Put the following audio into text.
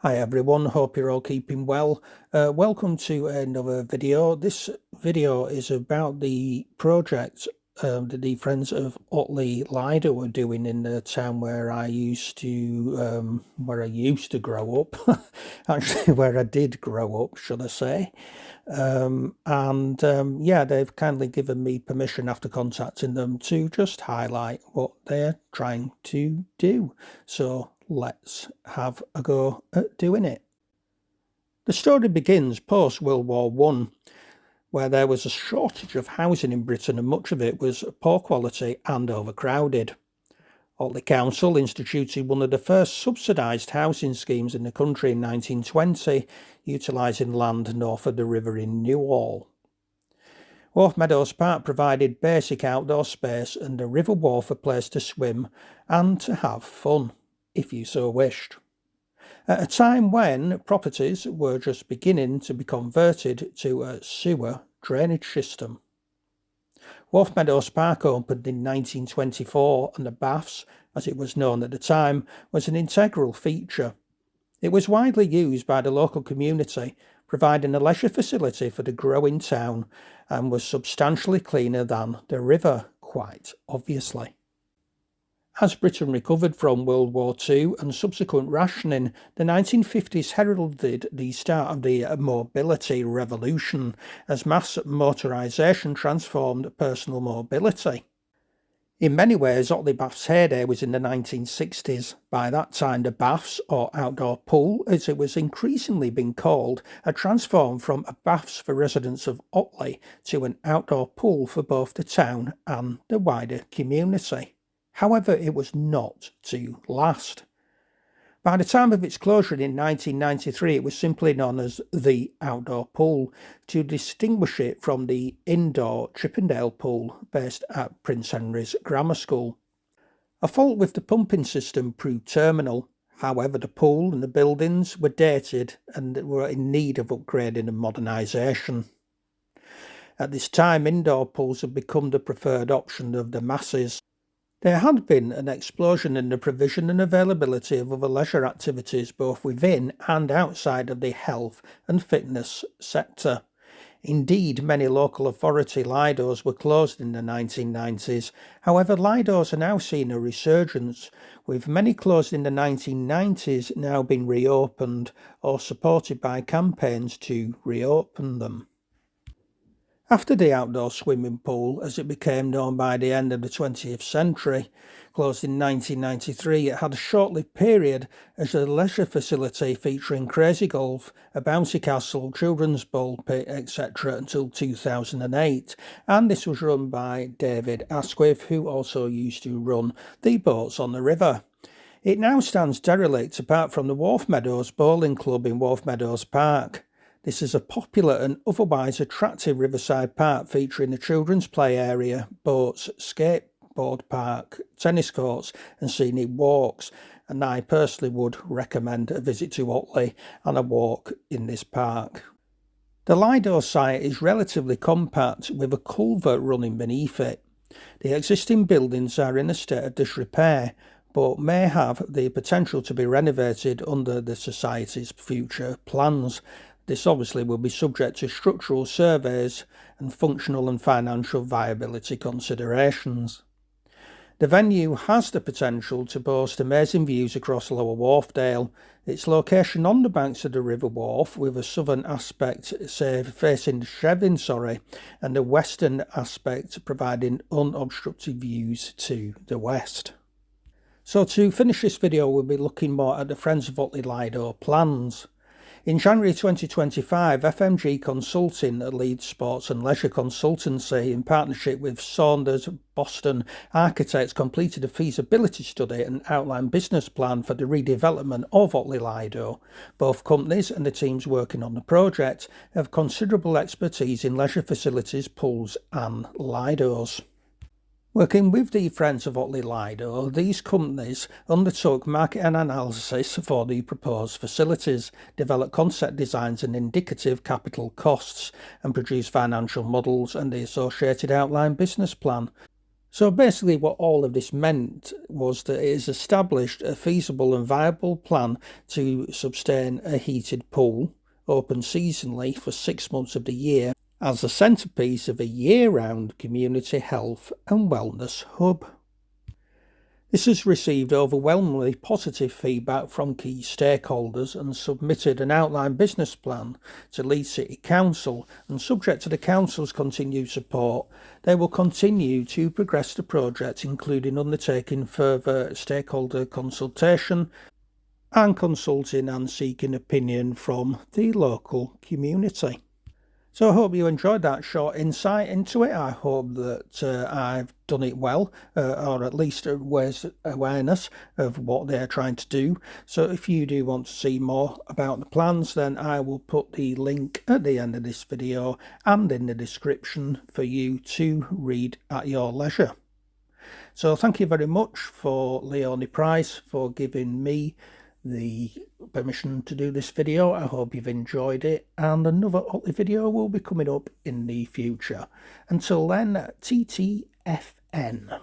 Hi everyone, hope you're all keeping well. Welcome to another video. This video is about the project that the Friends of Otley Lido are doing in the town where I used to grow up. Actually, where I did grow up, should I say. Yeah, they've kindly given me permission after contacting them to just highlight what they're trying to do. So let's have a go at doing it. The story begins post-World War One, where there was a shortage of housing in Britain and much of it was poor quality and overcrowded. Otley Council instituted one of the first subsidised housing schemes in the country in 1920, utilising land north of the river in Newhall. Wharfemeadows Park provided basic outdoor space and a river wharf a place to swim and to have fun, if you so wished. At a time when properties were just beginning to be converted to a sewer drainage system. Wharfemeadows Park opened in 1924 and the Baths, as it was known at the time, was an integral feature. It was widely used by the local community, providing a leisure facility for the growing town, and was substantially cleaner than the river, quite obviously. As Britain recovered from World War II and subsequent rationing, the 1950s heralded the start of the mobility revolution as mass motorisation transformed personal mobility. In many ways, Otley Baths' heyday was in the 1960s. By that time, the Baths, or outdoor pool, as it was increasingly being called, had transformed from a baths for residents of Otley to an outdoor pool for both the town and the wider community. However, it was not to last. By the time of its closure in 1993, it was simply known as the outdoor pool, to distinguish it from the indoor Chippendale pool based at Prince Henry's Grammar School. A fault with the pumping system proved terminal. However, the pool and the buildings were dated and were in need of upgrading and modernisation. At this time, indoor pools had become the preferred option of the masses. There had been an explosion in the provision and availability of other leisure activities both within and outside of the health and fitness sector. Indeed, many local authority Lidos were closed in the 1990s. However, Lidos are now seeing a resurgence, with many closed in the 1990s now being reopened or supported by campaigns to reopen them. After the outdoor swimming pool, as it became known by the end of the 20th century, closed in 1993, it had a short-lived period as a leisure facility featuring crazy golf, a bouncy castle, children's ball pit, etc. until 2008, and this was run by David Asquith, who also used to run the boats on the river. It now stands derelict apart from the Wharfemeadows Bowling Club in Wharfemeadows Park. This is a popular and otherwise attractive riverside park featuring a children's play area, boats, skateboard park, tennis courts and scenic walks, and I personally would recommend a visit to Otley and a walk in this park. The Lido site is relatively compact with a culvert running beneath it. The existing buildings are in a state of disrepair, but may have the potential to be renovated under the Society's future plans. This obviously will be subject to structural surveys and functional and financial viability considerations. The venue has the potential to boast amazing views across Lower Wharfedale. Its location on the banks of the River Wharfe, with a southern aspect facing Shevin, and the western aspect providing unobstructed views to the west. So to finish this video, we'll be looking more at the Friends of Otley Lido plans. In January 2025, FMG Consulting, a lead sports and leisure consultancy in partnership with Saunders Boston Architects, completed a feasibility study and outline business plan for the redevelopment of Otley Lido. Both companies and the teams working on the project have considerable expertise in leisure facilities, pools and Lidos. Working with the Friends of Otley Lido, these companies undertook market analysis for the proposed facilities, developed concept designs and indicative capital costs, and produced financial models and the associated outline business plan. So basically what all of this meant was that it has established a feasible and viable plan to sustain a heated pool, open seasonally for 6 months of the year, as the centrepiece of a year-round community health and wellness hub. This has received overwhelmingly positive feedback from key stakeholders and submitted an outline business plan to Leeds City Council, and subject to the Council's continued support, they will continue to progress the project, including undertaking further stakeholder consultation and consulting and seeking opinion from the local community. So I hope you enjoyed that short insight into it. I hope that I've done it well, or at least raised awareness of what they're trying to do. So if you do want to see more about the plans, then I will put the link at the end of this video and in the description for you to read at your leisure. So thank you very much for Leonie Price for giving me the permission to do this video. I hope you've enjoyed it, and another Otley video will be coming up in the future. Until then, TTFN.